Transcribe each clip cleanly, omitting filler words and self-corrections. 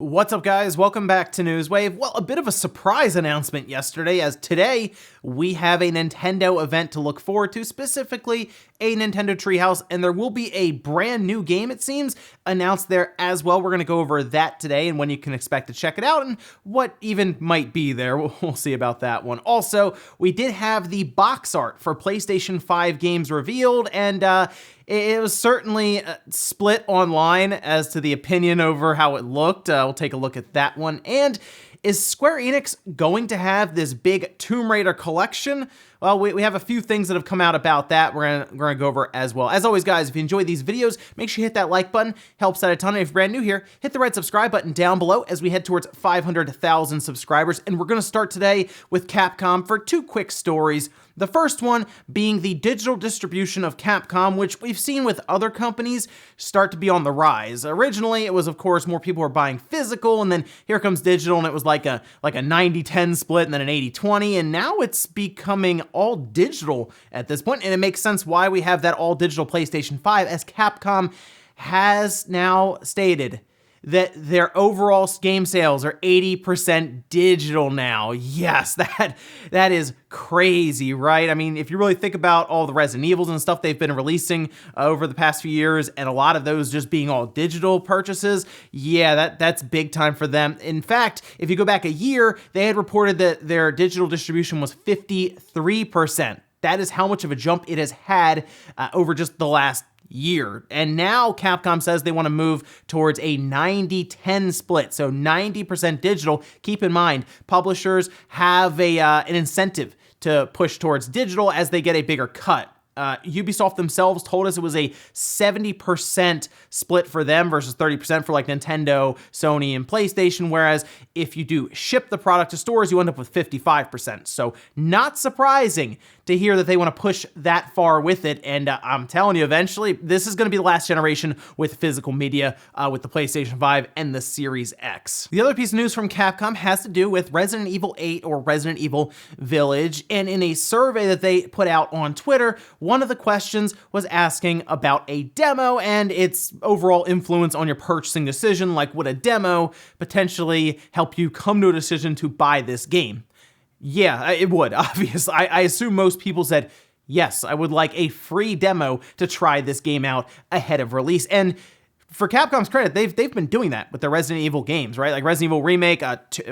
What's up, guys? Welcome back to Newswave. Well, a bit of a surprise announcement yesterday, as today we have a Nintendo event to look forward to, specifically a Nintendo Treehouse, and there will be a brand new game, it seems, announced there as well. We're going to go over that today and when you can expect to check it out and what even might be there. We'll see about that one. Also, we did have the box art for PlayStation 5 games revealed, and it was certainly split online as to the opinion over how it looked. We'll take a look at that one. And is Square Enix going to have this big Tomb Raider collection? Well, we have a few things that have come out about that we're gonna go over as well. As always, guys, if you enjoyed these videos, make sure you hit that like button. Helps out a ton. And if you're brand new here, hit the red subscribe button down below as we head towards 500,000 subscribers. And we're gonna start today with Capcom for two quick stories. The first one being the digital distribution of Capcom, which we've seen with other companies start to be on the rise. Originally, it was, of course, more people were buying physical, and then here comes digital, and it was like a 90-10 split and then an 80-20, and now it's becoming all digital at this point, and it makes sense why we have that all digital PlayStation 5, as Capcom has now stated that their overall game sales are 80% digital now. Yes, that is crazy, right? I mean, if you really think about all the Resident Evils and stuff they've been releasing over the past few years, and a lot of those just being all digital purchases, yeah, that's big time for them. In fact, if you go back a year, they had reported that their digital distribution was 53%. That is how much of a jump it has had over just the last year. And now Capcom says they want to move towards a 90-10 split, so 90% digital. Keep in mind, publishers have an incentive to push towards digital as they get a bigger cut. Ubisoft themselves told us it was a 70% split for them versus 30% for like Nintendo, Sony, and PlayStation, whereas if you do ship the product to stores, you end up with 55%. So not surprising to hear that they want to push that far with it, and I'm telling you, eventually, this is going to be the last generation with physical media with the PlayStation 5 and the Series X. The other piece of news from Capcom has to do with Resident Evil 8 or Resident Evil Village, and in a survey that they put out on Twitter, one of the questions was asking about a demo and its overall influence on your purchasing decision, like would a demo potentially help you come to a decision to buy this game? Yeah, it would, obviously. I assume most people said, yes, I would like a free demo to try this game out ahead of release. And for Capcom's credit, they've been doing that with the Resident Evil games, right? Like Resident Evil Remake,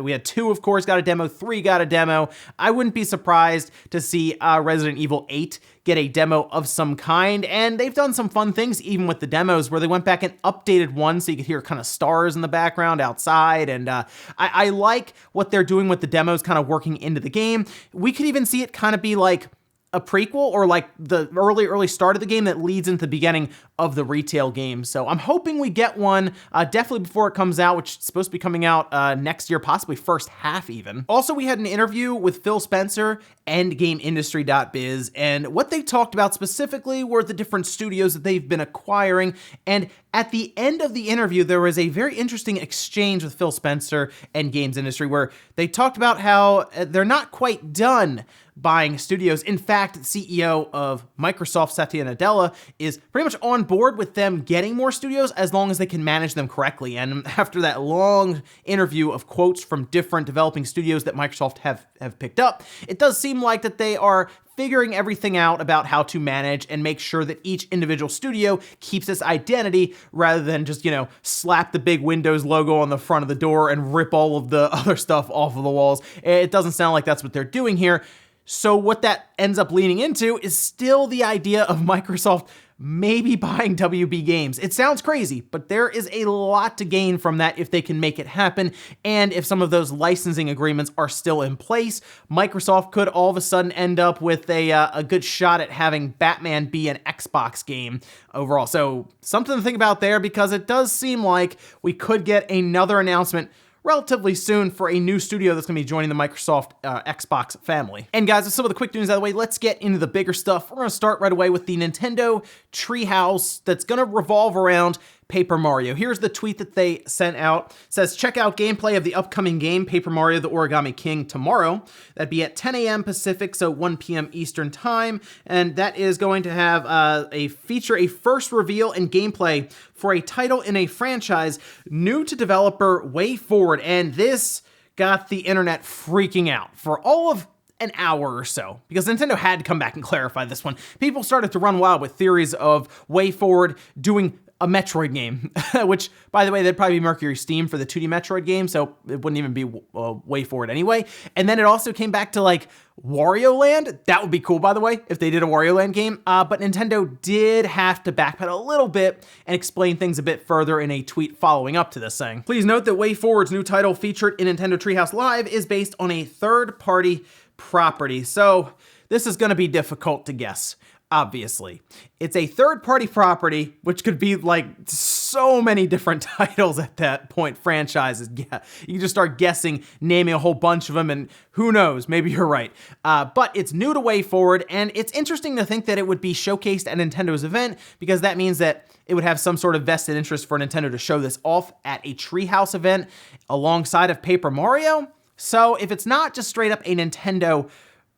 we had 2, of course, got a demo, 3 got a demo. I wouldn't be surprised to see Resident Evil 8 get a demo of some kind, and they've done some fun things even with the demos where they went back and updated one so you could hear kind of stars in the background outside, and I like what they're doing with the demos kind of working into the game. We could even see it kind of be like a prequel or like the early start of the game that leads into the beginning of the retail game. So I'm hoping we get one definitely before it comes out, which is supposed to be coming out next year, possibly first half even. Also, we had an interview with Phil Spencer and GameIndustry.biz, and what they talked about specifically were the different studios that they've been acquiring. And at the end of the interview, there was a very interesting exchange with Phil Spencer and Games Industry where they talked about how they're not quite done buying studios. In fact, the CEO of Microsoft, Satya Nadella, is pretty much on board with them getting more studios as long as they can manage them correctly. And after that long interview of quotes from different developing studios that Microsoft have picked up, it does seem like that they are figuring everything out about how to manage and make sure that each individual studio keeps its identity rather than just, slap the big Windows logo on the front of the door and rip all of the other stuff off of the walls. It doesn't sound like that's what they're doing here. So what that ends up leaning into is still the idea of Microsoft maybe buying WB Games. It sounds crazy, but there is a lot to gain from that if they can make it happen. And if some of those licensing agreements are still in place, Microsoft could all of a sudden end up with a good shot at having Batman be an Xbox game overall. So something to think about there, because it does seem like we could get another announcement relatively soon for a new studio that's going to be joining the Microsoft Xbox family. And guys, with some of the quick news out of the way, let's get into the bigger stuff. We're going to start right away with the Nintendo Treehouse that's going to revolve around Paper Mario. Here's the tweet that they sent out. It says, check out gameplay of the upcoming game, Paper Mario the Origami King, tomorrow. That'd be at 10 a.m. Pacific, so 1 p.m. Eastern Time. And that is going to have a first reveal and gameplay for a title in a franchise new to developer WayForward. And this got the internet freaking out for all of an hour or so, because Nintendo had to come back and clarify this one. People started to run wild with theories of WayForward doing a Metroid game, which, by the way, that'd probably be Mercury Steam for the 2D Metroid game, so it wouldn't even be WayForward anyway. And then it also came back to, like, Wario Land. That would be cool, by the way, if they did a Wario Land game. But Nintendo did have to backpedal a little bit and explain things a bit further in a tweet following up to this, saying, please note that WayForward's new title featured in Nintendo Treehouse Live is based on a third-party property. So this is going to be difficult to guess. Obviously, it's a third-party property, which could be like so many different titles at that point, franchises. Yeah, you can just start guessing, naming a whole bunch of them, and who knows, maybe you're right. But it's new to WayForward, and it's interesting to think that it would be showcased at Nintendo's event, because that means that it would have some sort of vested interest for Nintendo to show this off at a Treehouse event alongside of Paper Mario. So if it's not just straight up a Nintendo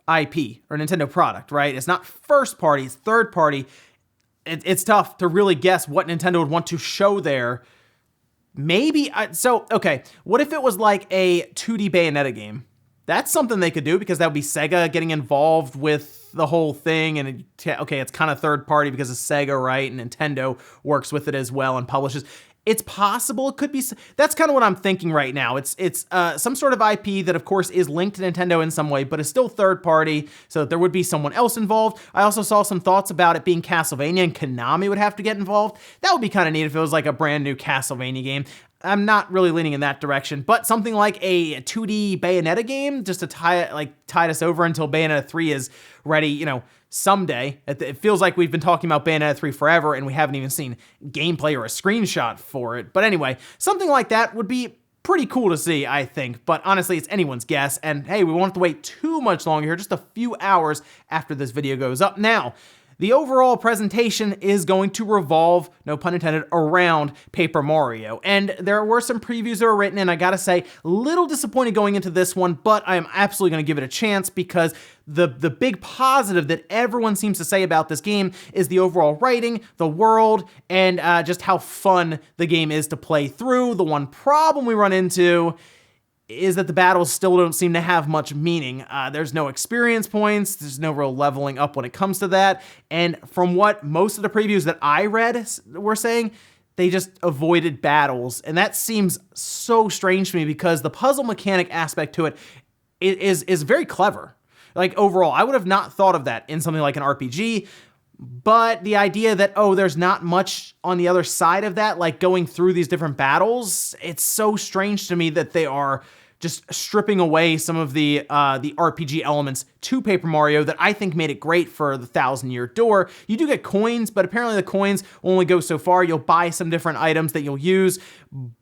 IP or Nintendo product, right? It's not first party, it's third party. It's tough to really guess what Nintendo would want to show there. Maybe, okay, what if it was like a 2D Bayonetta game? That's something they could do, because that would be Sega getting involved with the whole thing, and okay, it's kind of third party because of Sega, right? And Nintendo works with it as well and publishes. It's possible. It could be. That's kind of what I'm thinking right now. It's some sort of IP that, of course, is linked to Nintendo in some way, but is still third party, so there would be someone else involved. I also saw some thoughts about it being Castlevania, and Konami would have to get involved. That would be kind of neat if it was like a brand new Castlevania game. I'm not really leaning in that direction, but something like a 2D Bayonetta game, just to tide us over until Bayonetta 3 is ready, someday. It feels like we've been talking about Bayonetta 3 forever, and we haven't even seen gameplay or a screenshot for it. But anyway, something like that would be pretty cool to see, I think. But honestly, it's anyone's guess. And hey, we won't have to wait too much longer here, just a few hours after this video goes up. Now, the overall presentation is going to revolve, no pun intended, around Paper Mario. And there were some previews that were written, and I gotta say, little disappointed going into this one, but I am absolutely gonna give it a chance, because the big positive that everyone seems to say about this game is the overall writing, the world, and just how fun the game is to play through. The one problem we run into is that the battles still don't seem to have much meaning. There's no experience points, there's no real leveling up when it comes to that, and from what most of the previews that I read were saying, they just avoided battles, and that seems so strange to me, because the puzzle mechanic aspect to it is very clever. Like, overall, I would have not thought of that in something like an RPG, but the idea that, there's not much on the other side of that, like going through these different battles, it's so strange to me that they are just stripping away some of the RPG elements to Paper Mario that I think made it great for the 1,000-year door. You do get coins, but apparently the coins only go so far. You'll buy some different items that you'll use,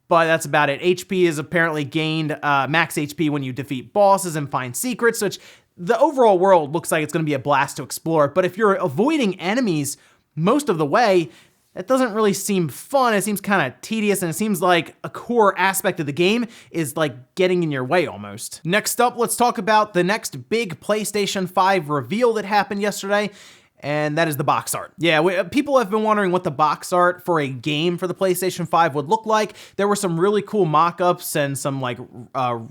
but that's about it. HP is apparently gained max HP when you defeat bosses and find secrets, which the overall world looks like it's going to be a blast to explore, but if you're avoiding enemies most of the way, that doesn't really seem fun. It seems kind of tedious, and it seems like a core aspect of the game is like getting in your way almost. Next up, let's talk about the next big PlayStation 5 reveal that happened yesterday, and that is the box art. Yeah, people have been wondering what the box art for a game for the PlayStation 5 would look like. There were some really cool mock-ups and some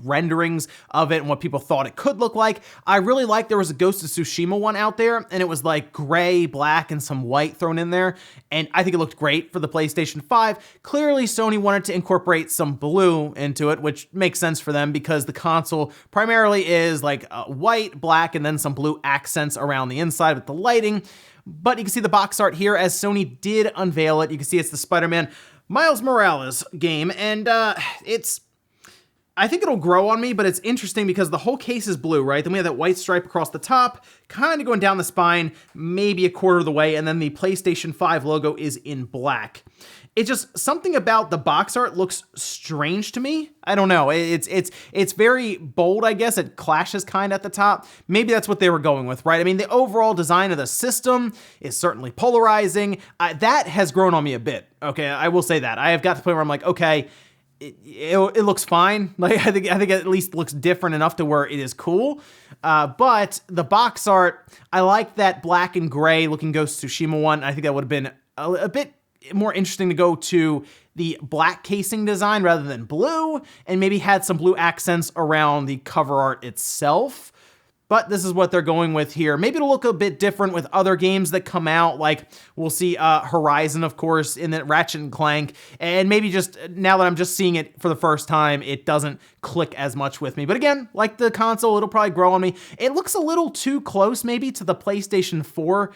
renderings of it and what people thought it could look like. I really liked there was a Ghost of Tsushima one out there, and it was like gray, black, and some white thrown in there, and I think it looked great for the PlayStation 5. Clearly, Sony wanted to incorporate some blue into it, which makes sense for them because the console primarily is like white, black, and then some blue accents around the inside with the lighting. But you can see the box art here as Sony did unveil it. You can see it's the Spider-Man Miles Morales game, and it's I think it'll grow on me, but it's interesting because the whole case is blue, right? Then we have that white stripe across the top, kind of going down the spine, maybe a quarter of the way, and then the PlayStation 5 logo is in black. It's just something about the box art looks strange to me. I don't know. It's very bold, I guess. It clashes kind of at the top. Maybe that's what they were going with, right? I mean, the overall design of the system is certainly polarizing. That has grown on me a bit. Okay, I will say that. I have got to the point where I'm like, okay, it looks fine. Like I think it at least looks different enough to where it is cool. But the box art, I like that black and gray looking Ghost of Tsushima one. I think that would have been a bit more interesting to go to the black casing design rather than blue, and maybe had some blue accents around the cover art itself. But this is what they're going with here. Maybe it'll look a bit different with other games that come out, like we'll see Horizon, of course, in the Ratchet and Clank, and maybe just now that I'm just seeing it for the first time, it doesn't click as much with me. But again, like the console, it'll probably grow on me. It looks a little too close maybe to the PlayStation 4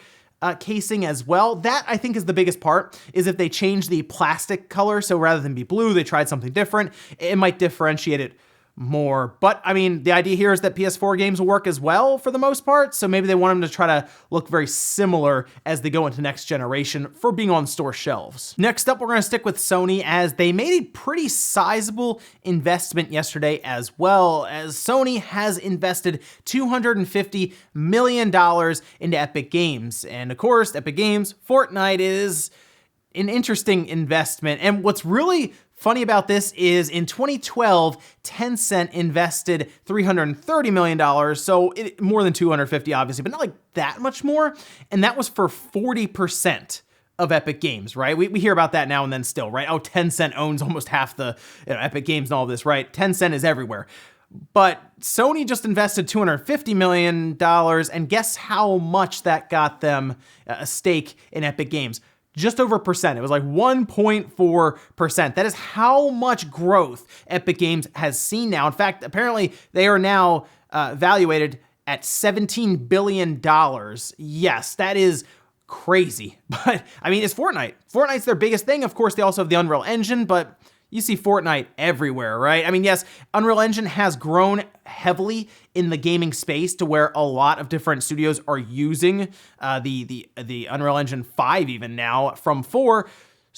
casing as well. That I think is the biggest part, is if they change the plastic color, so rather than be blue, they tried something different, it might differentiate it more. But I mean, the idea here is that PS4 games will work as well for the most part, so maybe they want them to try to look very similar as they go into next generation for being on store shelves. Next up, we're going to stick with Sony, as they made a pretty sizable investment yesterday as well, as Sony has invested $250 million into Epic Games. And of course, Epic Games, Fortnite is an interesting investment. And what's really funny about this is in 2012, Tencent invested $330 million, so more than 250 obviously, but not like that much more, and that was for 40% of Epic Games, right? We hear about that now and then still, right? Oh, Tencent owns almost half the Epic Games and all this, right? Tencent is everywhere. But Sony just invested $250 million, and guess how much that got them a stake in Epic Games? Just over percent. It was like 1.4%. That is how much growth Epic Games has seen now. In fact, apparently they are now valuated at $17 billion. Yes, that is crazy. But I mean, it's Fortnite. Fortnite's their biggest thing. Of course, they also have the Unreal Engine, but you see Fortnite everywhere, right? I mean, yes, Unreal Engine has grown heavily in the gaming space to where a lot of different studios are using the Unreal Engine 5 even now from 4.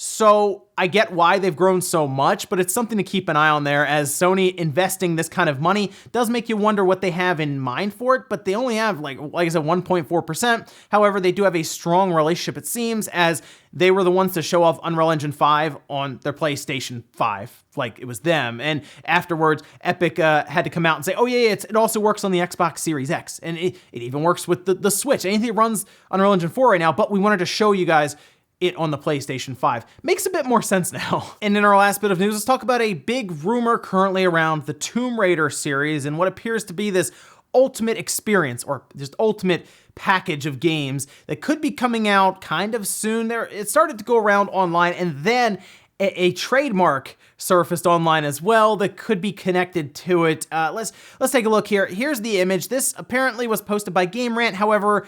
So I get why they've grown so much, but it's something to keep an eye on there, as Sony investing this kind of money does make you wonder what they have in mind for it, but they only have, like I said, 1.4%. However, they do have a strong relationship, it seems, as they were the ones to show off Unreal Engine 5 on their PlayStation 5. Like, it was them. And afterwards, Epic had to come out and say, oh yeah, it also works on the Xbox Series X. And it even works with the Switch. Anything that runs Unreal Engine 4 right now, but we wanted to show you guys it on the PlayStation 5. Makes a bit more sense now. And in our last bit of news, let's talk about a big rumor currently around the Tomb Raider series and what appears to be this ultimate experience, or just ultimate package of games that could be coming out kind of soon. It started to go around online, and then a trademark surfaced online as well that could be connected to it. Let's take a look here. Here's the image. This apparently was posted by Game Rant. However,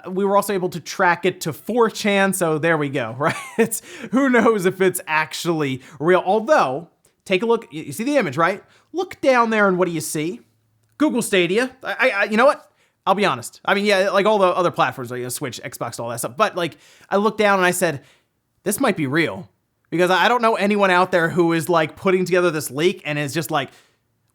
we were also able to track it to 4chan, so there we go, right? Who knows if it's actually real. Although, take a look. You see the image, right? Look down there, and what do you see? Google Stadia. You know what? I'll be honest. I mean, yeah, like all the other platforms, like Switch, Xbox, all that stuff. But like, I looked down and I said, this might be real. Because I don't know anyone out there who is like putting together this leak and is just like,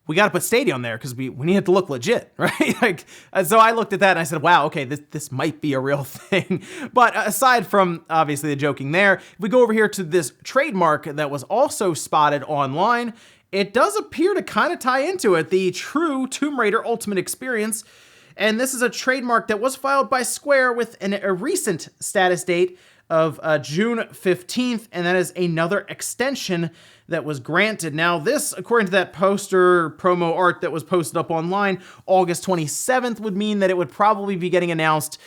we got to put Stadia on there because we need it to look legit, right? Like, so I looked at that and I said, wow, okay, this might be a real thing. But aside from obviously the joking there, if we go over here to this trademark that was also spotted online, it does appear to kind of tie into it, the true Tomb Raider Ultimate Experience. And this is a trademark that was filed by Square with a recent status date of June 15th, and that is another extension that was granted. Now this, according to that poster promo art that was posted up online, August 27th would mean that it would probably be getting announced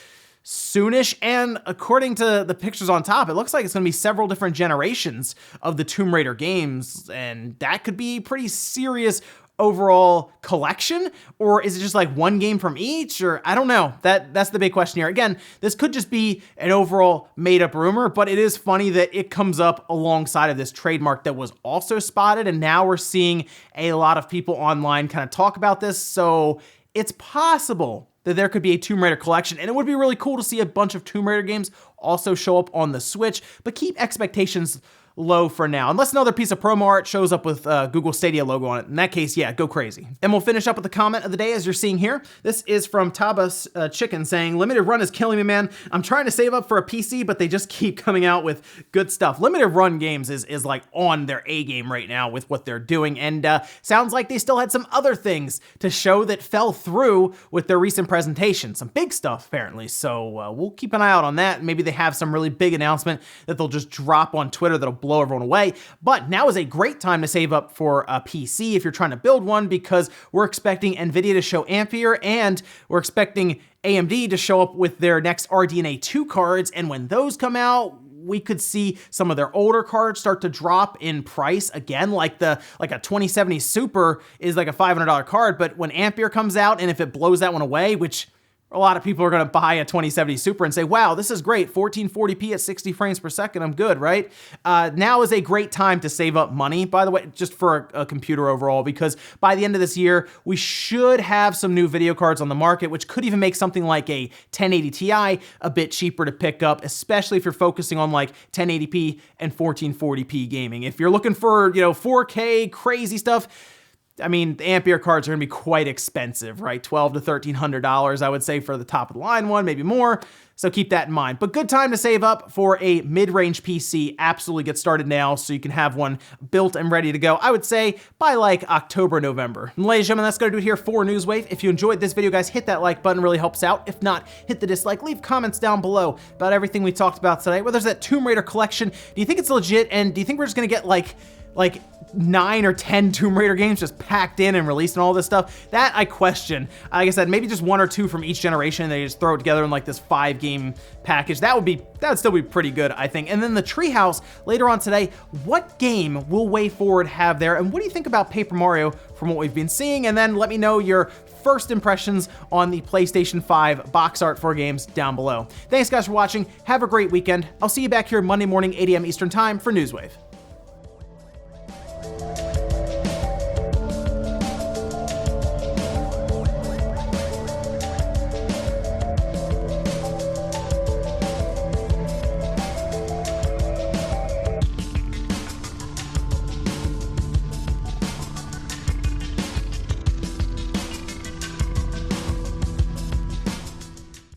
soonish, and according to the pictures on top, it looks like it's going to be several different generations of the Tomb Raider games, and that could be pretty serious overall collection, or is it just like one game from each? Or I don't know. That's the big question here. Again, this could just be an overall made up rumor, but it is funny that it comes up alongside of this trademark that was also spotted, and now we're seeing a lot of people online kind of talk about this. So it's possible that there could be a Tomb Raider collection, and it would be really cool to see a bunch of Tomb Raider games also show up on the Switch, but keep expectations low for now, unless another piece of promo art shows up with Google Stadia logo on it. In that case, yeah, go crazy. And we'll finish up with the comment of the day, as you're seeing here. This is from Tabas Chicken saying, limited run is killing me, man. I'm trying to save up for a PC, but they just keep coming out with good stuff. Limited run games is like on their A game right now with what they're doing, and sounds like they still had some other things to show that fell through with their recent presentation. Some big stuff, apparently, so we'll keep an eye out on that. Maybe they have some really big announcement that they'll just drop on Twitter that'll blow everyone away. But now is a great time to save up for a PC if you're trying to build one, because we're expecting Nvidia to show Ampere, and we're expecting AMD to show up with their next RDNA 2 cards, and when those come out, we could see some of their older cards start to drop in price again, like a 2070 Super is like a $500 card, but when Ampere comes out, and if it blows that one away, which a lot of people are going to buy a 2070 Super and say, wow, this is great, 1440p at 60 frames per second, I'm good, right? Now is a great time to save up money, by the way, just for a computer overall, because by the end of this year, we should have some new video cards on the market, which could even make something like a 1080 Ti a bit cheaper to pick up, especially if you're focusing on like 1080p and 1440p gaming. If you're looking for, 4K crazy stuff, I mean, the Ampere cards are gonna be quite expensive, right? $1,200 to $1,300, I would say, for the top of the line one, maybe more. So keep that in mind. But good time to save up for a mid-range PC. Absolutely get started now so you can have one built and ready to go. I would say by like October, November. And ladies and gentlemen, that's gonna do it here for Newswave. If you enjoyed this video, guys, hit that like button, really helps out. If not, hit the dislike. Leave comments down below about everything we talked about today. Whether there's that Tomb Raider collection, do you think it's legit? And do you think we're just gonna get like 9 or 10 Tomb Raider games just packed in and released and all this stuff? That I question. Like I said, maybe just 1 or 2 from each generation, and they just throw it together in like this 5-game package. That would still be pretty good, I think. And then the Treehouse later on today, what game will WayForward have there? And what do you think about Paper Mario from what we've been seeing? And then let me know your first impressions on the PlayStation 5 box art for games down below. Thanks guys for watching. Have a great weekend. I'll see you back here Monday morning, 8 a.m. Eastern time for Newswave.